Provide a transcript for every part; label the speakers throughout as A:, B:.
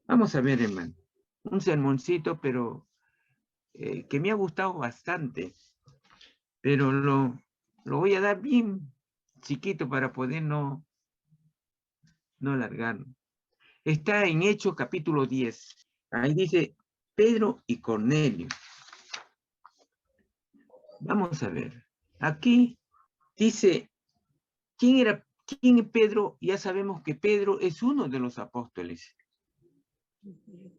A: Vamos a ver, hermano, un sermoncito, pero que me ha gustado bastante, pero lo voy a dar bien chiquito para poder no alargarlo. Está en Hechos capítulo 10. Ahí dice Pedro y Cornelio. Vamos a ver. Aquí dice, ¿quién es Pedro? Ya sabemos que Pedro es uno de los apóstoles.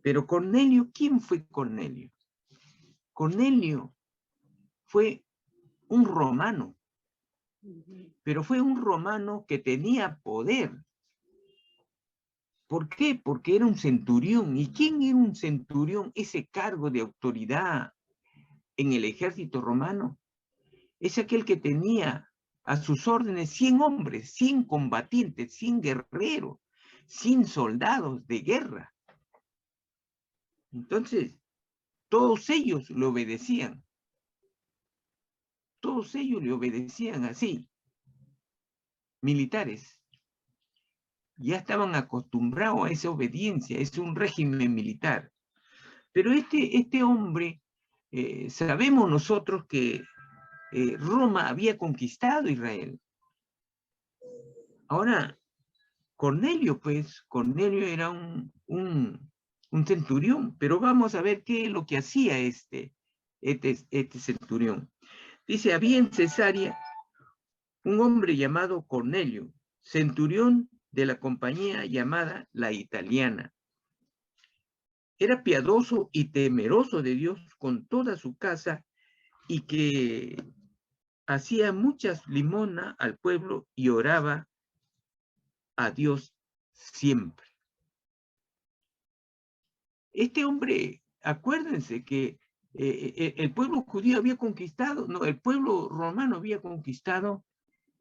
A: Pero Cornelio, ¿quién fue Cornelio? Cornelio fue un romano, pero fue un romano que tenía poder. ¿Por qué? Porque era un centurión. ¿Y quién era un centurión? Ese cargo de autoridad en el ejército romano es aquel que tenía a sus órdenes 100 hombres, 100 combatientes, 100 guerreros, 100 soldados de guerra. Entonces, todos ellos le obedecían. Todos ellos le obedecían así. Militares. Ya estaban acostumbrados a esa obediencia. Es un régimen militar. Pero este hombre, sabemos nosotros que Roma había conquistado Israel. Ahora, Cornelio, pues, Cornelio era un centurión, pero vamos a ver qué es lo que hacía este centurión. Dice, había en Cesarea un hombre llamado Cornelio, centurión de la compañía llamada La Italiana. Era piadoso y temeroso de Dios con toda su casa y que hacía muchas limosnas al pueblo y oraba a Dios siempre. Este hombre, acuérdense que el pueblo judío había conquistado, no, el pueblo romano había conquistado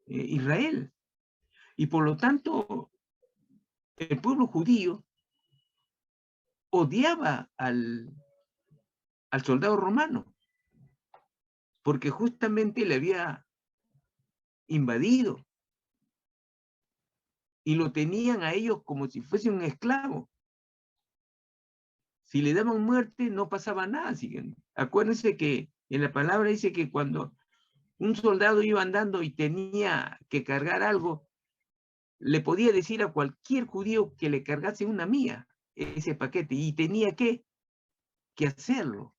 A: Israel. Y por lo tanto, el pueblo judío odiaba al soldado romano, porque justamente le había invadido y lo tenían a ellos como si fuese un esclavo. Si le daban muerte, no pasaba nada. Acuérdense que en la palabra dice que cuando un soldado iba andando y tenía que cargar algo, le podía decir a cualquier judío que le cargase una mía ese paquete y tenía que hacerlo,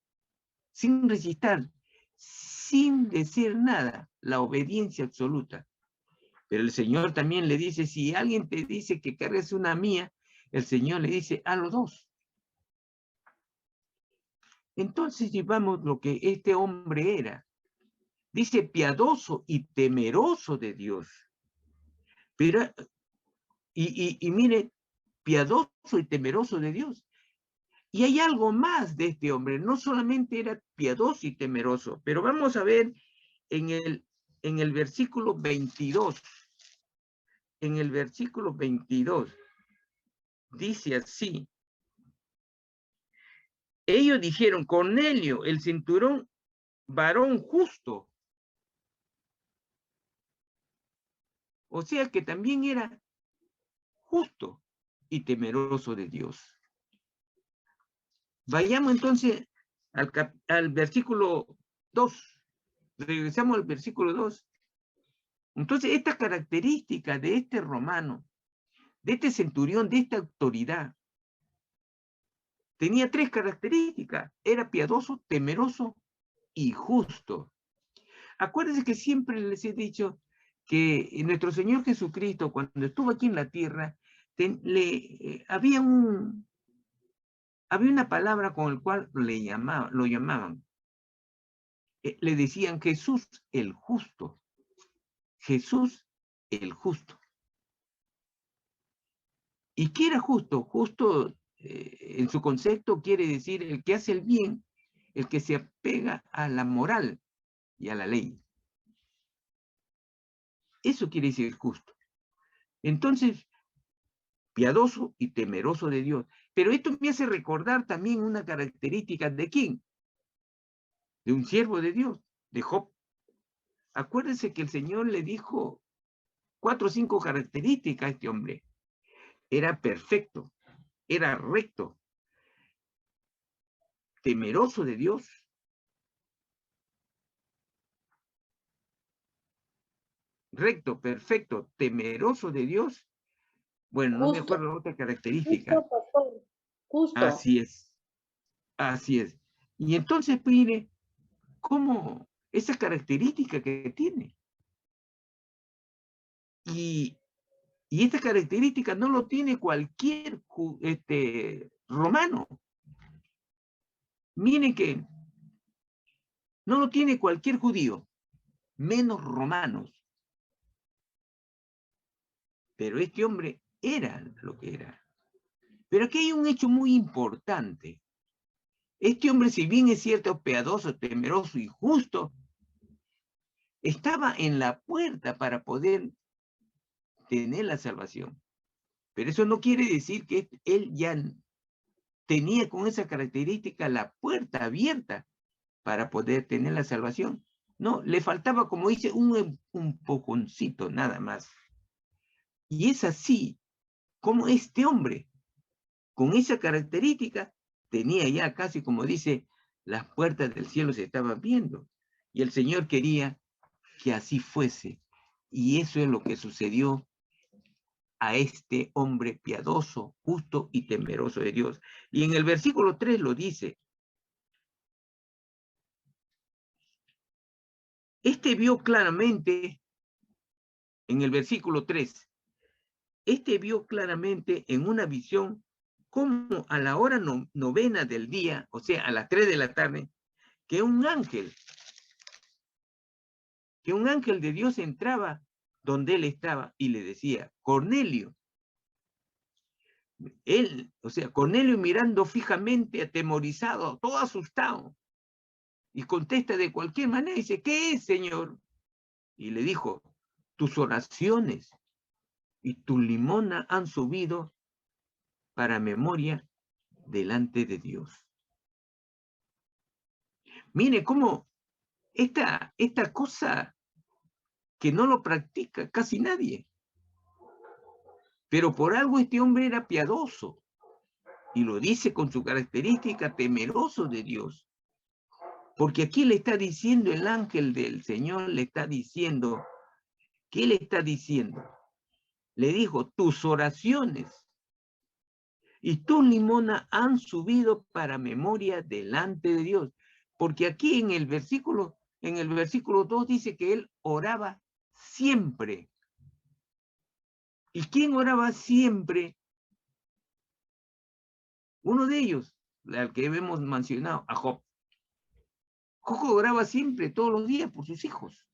A: sin resistir, sin decir nada, la obediencia absoluta. Pero el Señor también le dice, si alguien te dice que cargues una mía, el Señor le dice, a los dos. Entonces llevamos lo que este hombre era. Dice piadoso y temeroso de Dios. Pero, y mire, piadoso y temeroso de Dios. Y hay algo más de este hombre. No solamente era piadoso y temeroso, pero vamos a ver en el versículo 22. En el versículo 22 dice así. Ellos dijeron, Cornelio, el cinturón, varón justo. O sea que también era justo y temeroso de Dios. Vayamos entonces al versículo 2. Regresamos al versículo 2. Entonces, esta característica de este romano, de este centurión, de esta autoridad, tenía 3 características. Era piadoso, temeroso y justo. Acuérdense que siempre les he dicho que nuestro Señor Jesucristo, cuando estuvo aquí en la tierra, había una palabra con la cual lo llamaban. Le decían Jesús el justo. Jesús el justo. ¿Y qué era justo? Justo en su concepto quiere decir el que hace el bien, el que se apega a la moral y a la ley. Eso quiere decir justo. Entonces, piadoso y temeroso de Dios. Pero esto me hace recordar también una característica de quién, de un siervo de Dios, de Job. Acuérdense que el Señor le dijo 4 o 5 características a este hombre. Era perfecto, era recto, temeroso de Dios. Recto, perfecto, temeroso de Dios. Bueno, no me acuerdo la otra característica.
B: Justo, pastor. Justo.
A: Así es, así es. Y entonces, mire, cómo esa característica que tiene. Y esta característica no lo tiene cualquier romano. Miren que no lo tiene cualquier judío, menos romanos. Pero este hombre era lo que era. Pero aquí hay un hecho muy importante. Este hombre, si bien es cierto, piadoso, temeroso y justo, estaba en la puerta para poder tener la salvación. Pero eso no quiere decir que él ya tenía con esa característica la puerta abierta para poder tener la salvación. No, le faltaba, como dice, un empujoncito nada más. Y es así como este hombre, con esa característica, tenía ya casi, como dice, las puertas del cielo se estaban viendo. Y el Señor quería que así fuese. Y eso es lo que sucedió a este hombre piadoso, justo y temeroso de Dios. Y en el versículo 3 lo dice. Este vio claramente, en el versículo 3, este vio claramente en una visión como a la hora novena del día, o sea, a las 3 de la tarde, que un ángel de Dios entraba donde él estaba y le decía, Cornelio. Él, o sea, Cornelio mirando fijamente, atemorizado, todo asustado, y contesta de cualquier manera, dice, ¿qué es, Señor? Y le dijo, tus oraciones y tu limosna han subido para memoria delante de Dios. Mire cómo esta cosa que no lo practica casi nadie. Pero por algo este hombre era piadoso. Y lo dice con su característica, temeroso de Dios. Porque aquí le está diciendo el ángel del Señor, le está diciendo, ¿qué le está diciendo? Le dijo, tus oraciones y tus limonas han subido para memoria delante de Dios. Porque aquí en el versículo 2 dice que él oraba siempre. ¿Y quién oraba siempre? Uno de ellos, al que hemos mencionado, a Job. Job oraba siempre, todos los días, por sus hijos.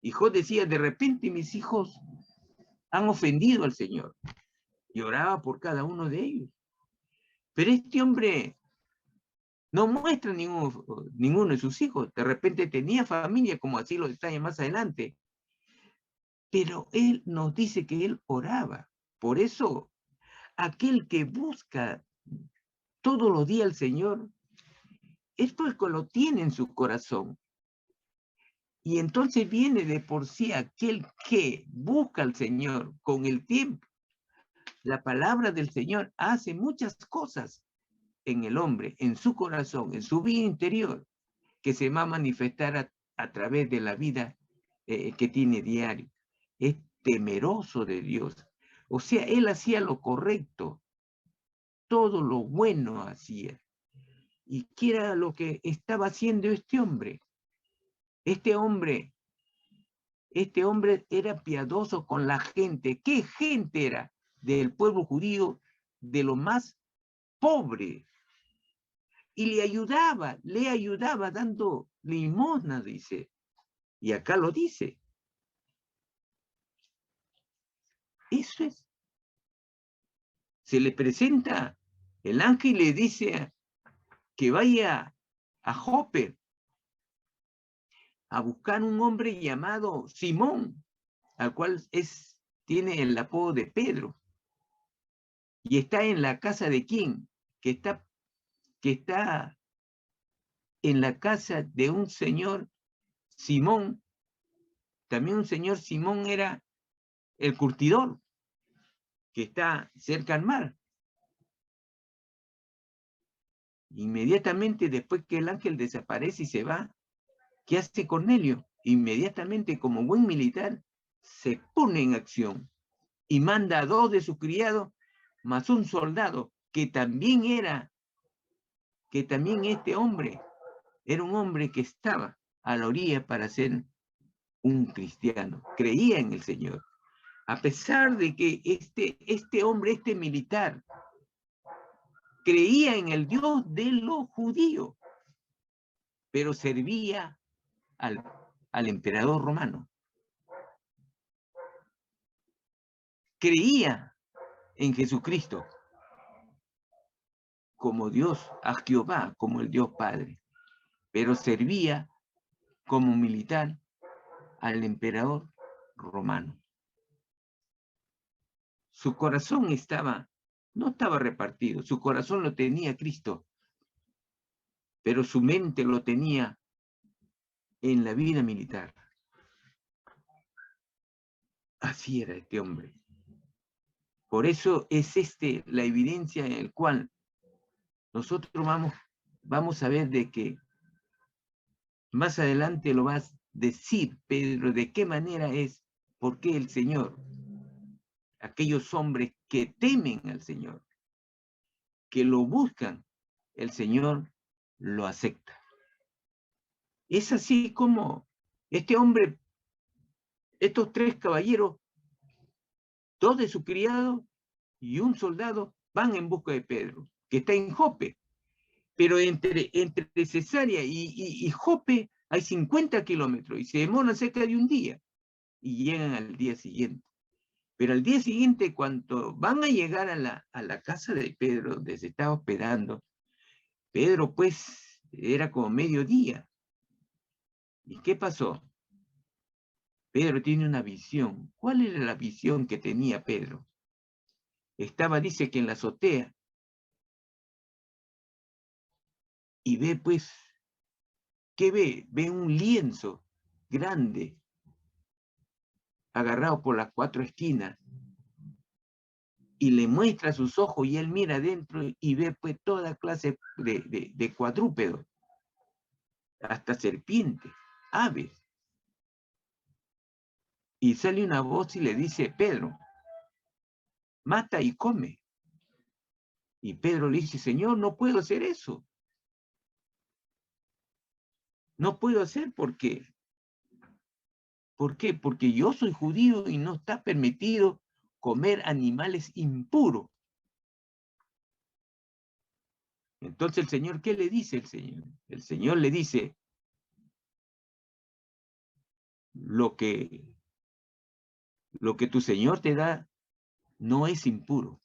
A: Y Job decía, de repente mis hijos han ofendido al Señor. Y oraba por cada uno de ellos. Pero este hombre no muestra ninguno de sus hijos. De repente tenía familia, como así lo detalla más adelante. Pero él nos dice que él oraba. Por eso, aquel que busca todos los días al Señor, es porque lo tiene en su corazón. Y entonces viene de por sí aquel que busca al Señor con el tiempo. La palabra del Señor hace muchas cosas en el hombre, en su corazón, en su vida interior, que se va a manifestar a través de la vida que tiene diario. Es temeroso de Dios. O sea, él hacía lo correcto, todo lo bueno hacía. ¿Y qué era lo que estaba haciendo este hombre? Este hombre era piadoso con la gente. ¿Qué gente era? Del pueblo judío, de lo más pobre. Y le ayudaba dando limosna, dice. Y acá lo dice. Eso es. Se le presenta el ángel y le dice que vaya a Jope a buscar un hombre llamado Simón, al cual tiene el apodo de Pedro. Y está en la casa de quién? Que está en la casa de un señor Simón. También un señor Simón era el curtidor, que está cerca al mar. Inmediatamente después que el ángel desaparece y se va, ¿qué hace Cornelio? Inmediatamente, como buen militar, se pone en acción y manda a 2 de sus criados, más un soldado, que también este hombre, era un hombre que estaba a la orilla para ser un cristiano, creía en el Señor. A pesar de que este hombre, este militar, creía en el Dios de los judíos, pero servía al emperador romano. Creía en Jesucristo como Dios, a Jehová como el Dios Padre, pero servía como militar al emperador romano. Su corazón no estaba repartido, su corazón lo tenía Cristo, pero su mente lo tenía en la vida militar. Así era este hombre. Por eso es la evidencia en la cual nosotros vamos a ver de que más adelante lo va a decir Pedro, de qué manera es, por qué el Señor, aquellos hombres que temen al Señor, que lo buscan, el Señor lo acepta. Es así como este hombre, estos 3 caballeros, 2 de su criado y un soldado, van en busca de Pedro, que está en Jope. Pero entre Cesarea y Jope hay 50 kilómetros y se demoran cerca de un día y llegan al día siguiente. Pero al día siguiente, cuando van a llegar a la casa de Pedro, donde se estaba hospedando, Pedro pues era como mediodía. ¿Y qué pasó? Pedro tiene una visión. ¿Cuál era la visión que tenía Pedro? Dice que en la azotea, y ve pues, ¿qué ve? Ve un lienzo grande, agarrado por las 4 esquinas, y le muestra sus ojos y él mira adentro y ve pues toda clase de cuadrúpedos, hasta serpientes, aves. Y sale una voz y le dice, Pedro, mata y come. Y Pedro le dice, Señor, no puedo hacer eso. No puedo hacer porque, ¿por qué? Porque yo soy judío y no está permitido comer animales impuros. Entonces el Señor, ¿qué le dice el Señor? El Señor le dice, lo que tu Señor te da no es impuro.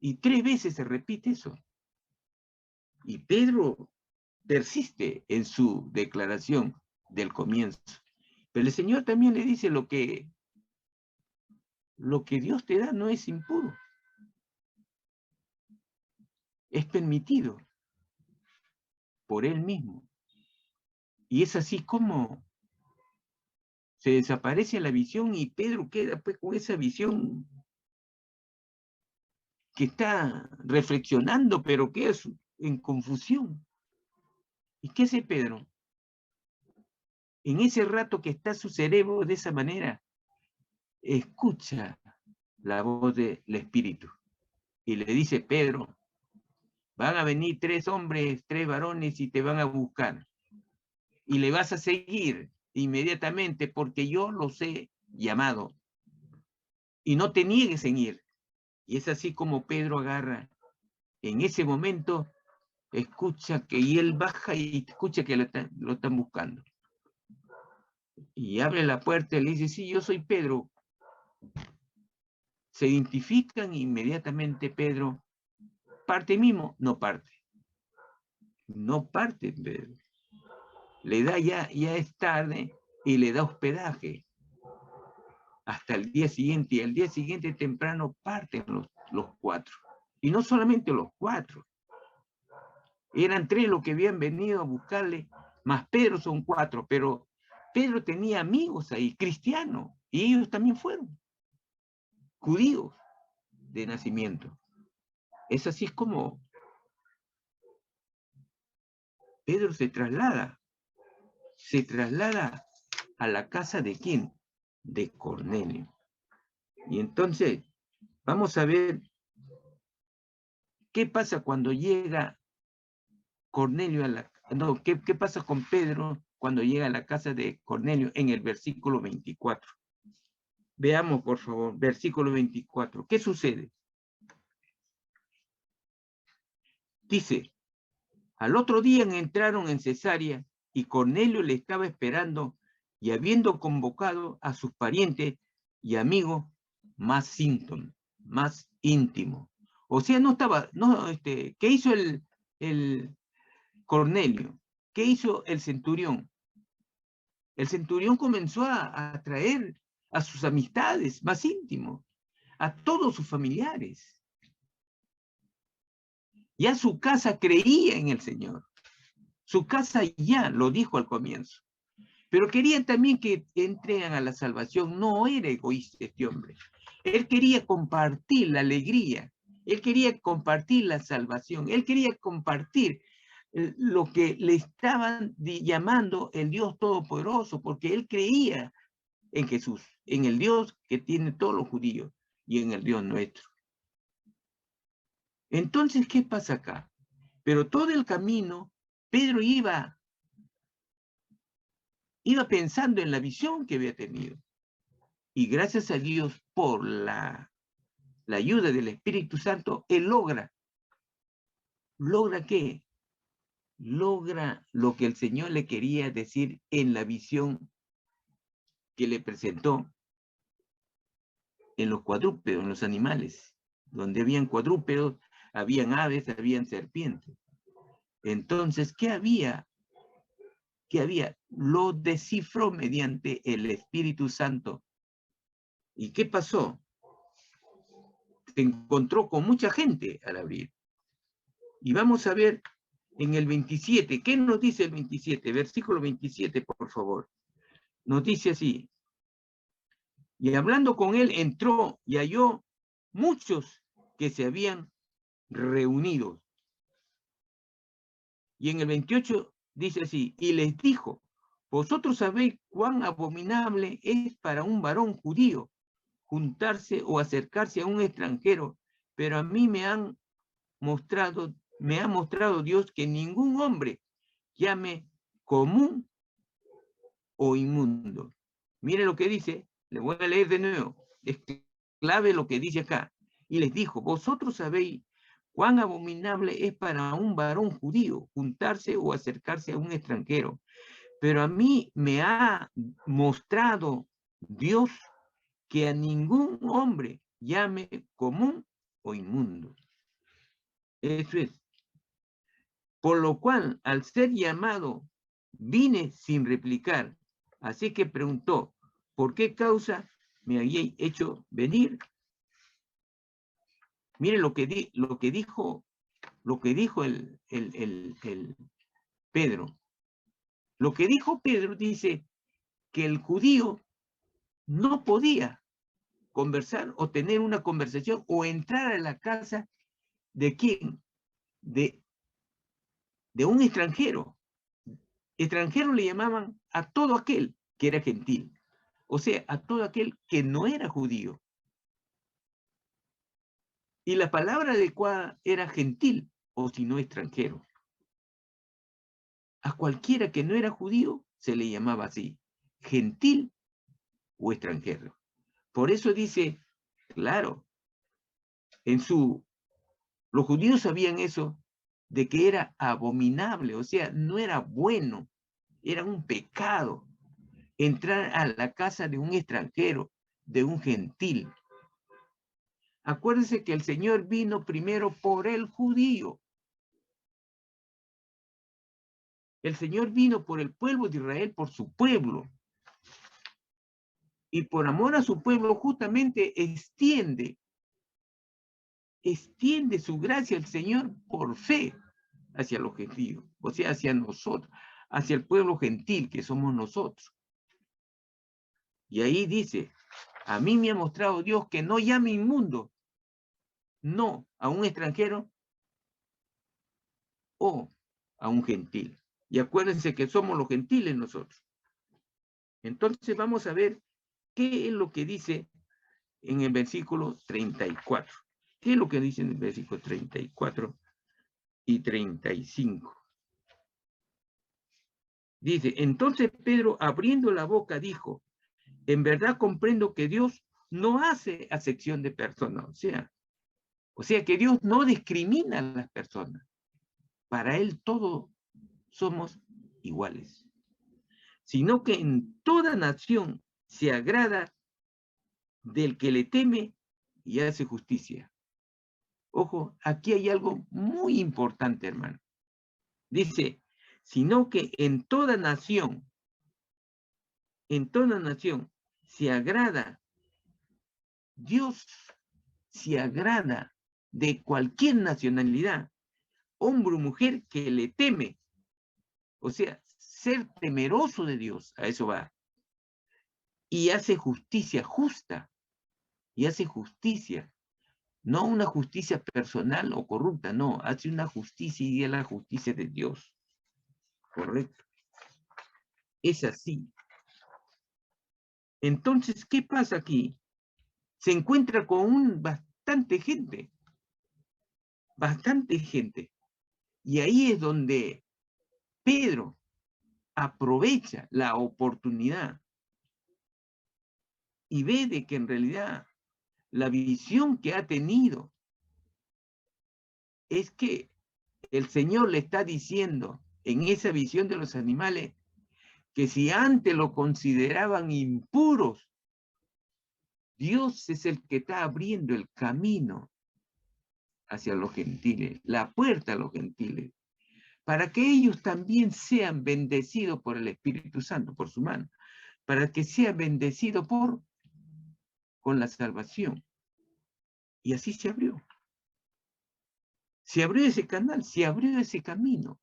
A: Y 3 veces se repite eso. Y Pedro persiste en su declaración del comienzo. Pero el Señor también le dice, lo que Dios te da no es impuro. Es permitido por Él mismo. Y es así como se desaparece la visión y Pedro queda pues con esa visión que está reflexionando, pero que es en confusión. ¿Y qué hace Pedro? En ese rato que está su cerebro de esa manera, escucha la voz del Espíritu y le dice, Pedro, van a venir 3 hombres, 3 varones y te van a buscar. Y le vas a seguir inmediatamente porque yo los he llamado. Y no te niegues en ir. Y es así como Pedro agarra. En ese momento, escucha y él baja y escucha que lo están buscando. Y abre la puerta y le dice, sí, yo soy Pedro. Se identifican inmediatamente. Pedro parte mismo, no parte. No parte Pedro. Le da ya es tarde y le da hospedaje hasta el día siguiente, y al día siguiente temprano parten los 4. Y no solamente los 4, eran 3 los que habían venido a buscarle, más Pedro son 4, pero Pedro tenía amigos ahí, cristianos, y ellos también fueron judíos de nacimiento. Es así como Pedro se traslada a la casa de ¿quién? De Cornelio. Y entonces, vamos a ver qué pasa cuando llega Cornelio a la... No, ¿qué pasa con Pedro cuando llega a la casa de Cornelio en el versículo 24? Veamos, por favor, versículo 24. ¿Qué sucede? Dice, al otro día entraron en Cesarea y Cornelio le estaba esperando y habiendo convocado a sus parientes y amigos más íntimos. O sea, no estaba, no, ¿qué hizo el Cornelio? ¿Qué hizo el centurión? El centurión comenzó a traer a sus amistades más íntimos, a todos sus familiares. Ya su casa creía en el Señor. Su casa ya lo dijo al comienzo. Pero querían también que entren a la salvación. No era egoísta este hombre. Él quería compartir la alegría. Él quería compartir la salvación. Él quería compartir lo que le estaban llamando el Dios Todopoderoso, porque él creía en Jesús, en el Dios que tiene todos los judíos y en el Dios nuestro. Entonces, ¿qué pasa acá? Pero todo el camino, Pedro iba pensando en la visión que había tenido. Y gracias a Dios por la ayuda del Espíritu Santo, él logra ¿qué? Logra lo que el Señor le quería decir en la visión que le presentó en los cuadrúpedos, en los animales. Donde habían cuadrúpedos, habían aves, habían serpientes. Entonces, ¿qué había? Lo descifró mediante el Espíritu Santo. ¿Y qué pasó? Se encontró con mucha gente al abrir. Y vamos a ver en el 27, ¿qué nos dice el 27? Versículo 27, por favor. Nos dice así. Y hablando con él, entró y halló muchos que se habían reunido. Y en el 28 dice así, y les dijo, vosotros sabéis cuán abominable es para un varón judío juntarse o acercarse a un extranjero, pero a mí me ha mostrado Dios que ningún hombre llame común o inmundo. Mire lo que dice, le voy a leer de nuevo, es clave lo que dice acá. Y les dijo, vosotros sabéis cuán abominable es para un varón judío juntarse o acercarse a un extranjero, pero a mí me ha mostrado Dios que a ningún hombre llame común o inmundo. Eso es. Por lo cual, al ser llamado, vine sin replicar. Así que preguntó, ¿por qué causa me habéis hecho venir? Mire lo que dijo el Pedro. Lo que dijo Pedro dice que el judío no podía conversar o tener una conversación o entrar a la casa de quién, de un extranjero. Extranjero le llamaban a todo aquel que era gentil, o sea, a todo aquel que no era judío. Y la palabra adecuada era gentil, o si no extranjero. A cualquiera que no era judío se le llamaba así, gentil o extranjero. Por eso dice, claro, los judíos sabían eso, de que era abominable, o sea, no era bueno, era un pecado entrar a la casa de un extranjero, de un gentil. Acuérdense que el Señor vino primero por el judío. El Señor vino por el pueblo de Israel, por su pueblo. Y por amor a su pueblo, justamente extiende su gracia al Señor por fe hacia los gentiles, o sea, hacia nosotros, hacia el pueblo gentil que somos nosotros. Y ahí dice, a mí me ha mostrado Dios que no llame inmundo, no a un extranjero o a un gentil. Y acuérdense que somos los gentiles nosotros. Entonces vamos a ver qué es lo que dice en el versículo 34. ¿Qué es lo que dice en el versículo 34 y 35? Dice, entonces Pedro, abriendo la boca, dijo, en verdad comprendo que Dios no hace acepción de personas. O sea que Dios no discrimina a las personas. Para Él todos somos iguales. Sino que en toda nación se agrada del que le teme y hace justicia. Ojo, aquí hay algo muy importante, hermano. Dice, sino que en toda nación se agrada, Dios se agrada de cualquier nacionalidad, hombre o mujer que le teme. O sea, ser temeroso de Dios, a eso va. Y hace justicia justa, y hace justicia. No una justicia personal o corrupta, no, hace una justicia y es la justicia de Dios. Correcto. Es así. Entonces, ¿qué pasa aquí? Se encuentra con bastante gente. Bastante gente. Y ahí es donde Pedro aprovecha la oportunidad y ve de que en realidad la visión que ha tenido es que el Señor le está diciendo en esa visión de los animales que si antes lo consideraban impuros, Dios es el que está abriendo el camino hacia los gentiles, la puerta a los gentiles, para que ellos también sean bendecidos por el Espíritu Santo, por su mano, para que sean bendecidos con la salvación. Y así se abrió. Se abrió ese canal, se abrió ese camino.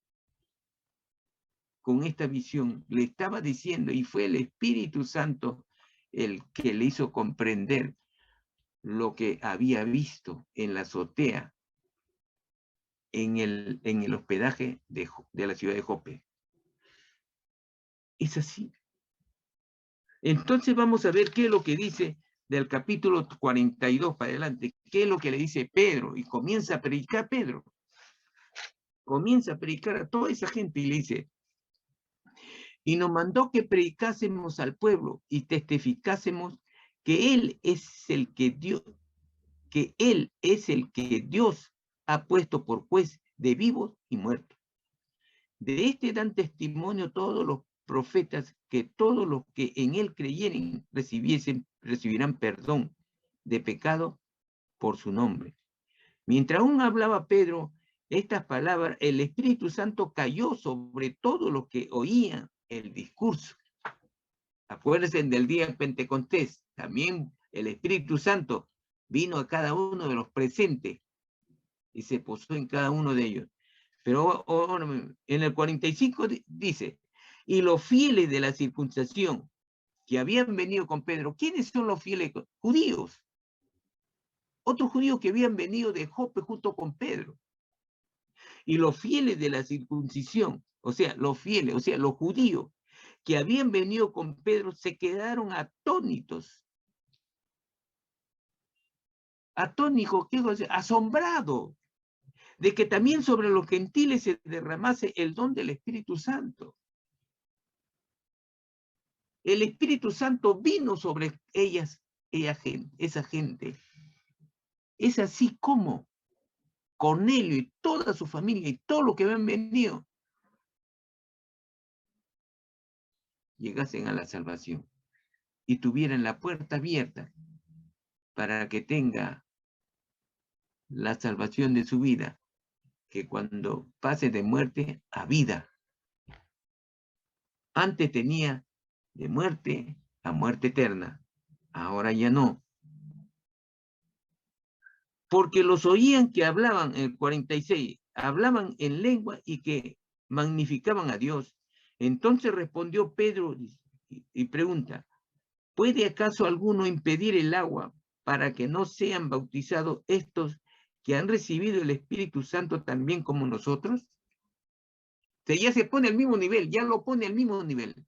A: Con esta visión le estaba diciendo, y fue el Espíritu Santo el que le hizo comprender lo que había visto en la azotea, en el hospedaje de la ciudad de Jope. Es así. Entonces vamos a ver qué es lo que dice del capítulo 42 para adelante, qué es lo que le dice Pedro, y comienza a predicar Pedro. Comienza a predicar a toda esa gente y le dice, y nos mandó que predicásemos al pueblo y testificásemos que Él es el que Dios ha puesto por juez de vivos y muertos. De este dan testimonio todos los profetas, que todos los que en él creyeren recibirán perdón de pecado por su nombre. Mientras aún hablaba Pedro estas palabras, el Espíritu Santo cayó sobre todos los que oían el discurso. Acuérdense del día de Pentecostés, también el Espíritu Santo vino a cada uno de los presentes y se posó en cada uno de ellos. Pero en el 45 dice, y los fieles de la circuncisión que habían venido con Pedro, ¿quiénes son los fieles? Judíos. Otros judíos que habían venido de Jope junto con Pedro. Y los fieles de la circuncisión, o sea, los judíos que habían venido con Pedro se quedaron atónitos. Atónitos, ¿qué cosa? Asombrados de que también sobre los gentiles se derramase el don del Espíritu Santo. El Espíritu Santo vino sobre esa gente. Es así como Cornelio y toda su familia y todo lo que habían venido llegasen a la salvación y tuvieran la puerta abierta para que tenga la salvación de su vida, que cuando pase de muerte a vida. Antes tenía de muerte a muerte eterna, ahora ya no. Porque los oían que hablaban, en el 46, hablaban en lengua y que magnificaban a Dios. Entonces respondió Pedro y pregunta, ¿puede acaso alguno impedir el agua para que no sean bautizados estos que han recibido el Espíritu Santo también como nosotros? ya se pone al mismo nivel, ya lo pone al mismo nivel.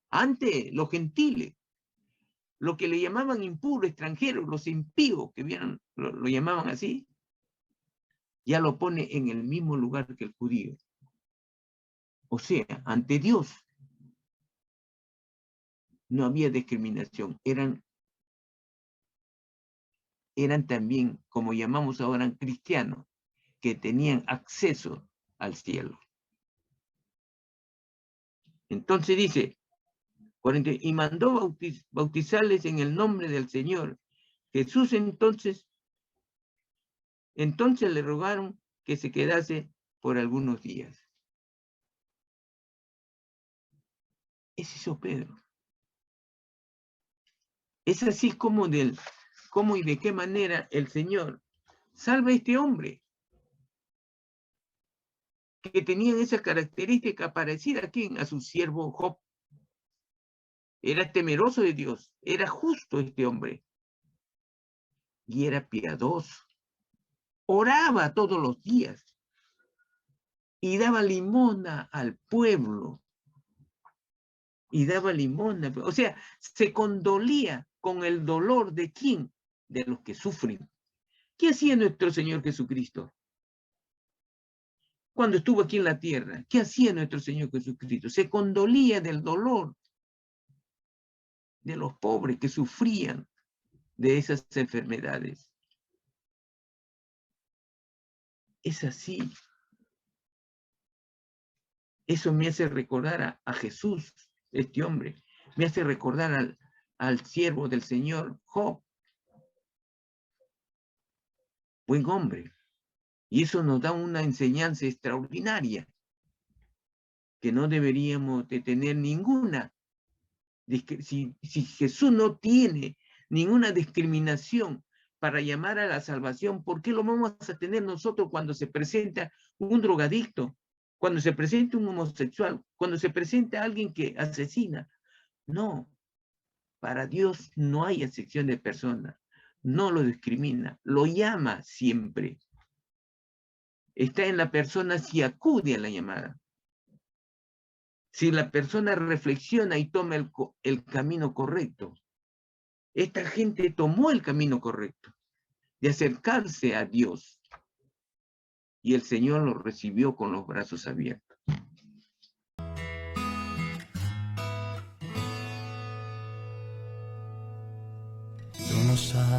A: Antes, los gentiles, lo que le llamaban impuro, extranjeros, los impíos, que vieron, lo llamaban así, ya lo pone en el mismo lugar que el judío. O sea, ante Dios no había discriminación, eran también, como llamamos ahora, cristianos, que tenían acceso al cielo. Entonces dice, 40, y mandó bautizarles en el nombre del Señor. Jesús entonces le rogaron que se quedase por algunos días. Ese hizo Pedro. Es así como cómo y de qué manera el Señor salva a este hombre que tenía esa característica parecida a su siervo Job. Era temeroso de Dios, era justo este hombre y era piadoso. Oraba todos los días y daba limosna al pueblo. Y daba limosna. O sea, se condolía con el dolor de ¿quién? De los que sufren. ¿Qué hacía nuestro Señor Jesucristo? Cuando estuvo aquí en la tierra, ¿qué hacía nuestro Señor Jesucristo? Se condolía del dolor de los pobres que sufrían de esas enfermedades. Es así. Eso me hace recordar a Jesús, este hombre. Me hace recordar al siervo del Señor, Job. Buen hombre. Y eso nos da una enseñanza extraordinaria, que no deberíamos de tener ninguna. Si Jesús no tiene ninguna discriminación para llamar a la salvación, ¿por qué lo vamos a tener nosotros cuando se presenta un drogadicto, cuando se presenta un homosexual, cuando se presenta alguien que asesina? No, para Dios no hay excepción de persona, no lo discrimina, lo llama siempre. Está en la persona si acude a la llamada. Si la persona reflexiona y toma el camino correcto. Esta gente tomó el camino correcto de acercarse a Dios. Y el Señor los recibió con los brazos abiertos.
B: Tú no sabes.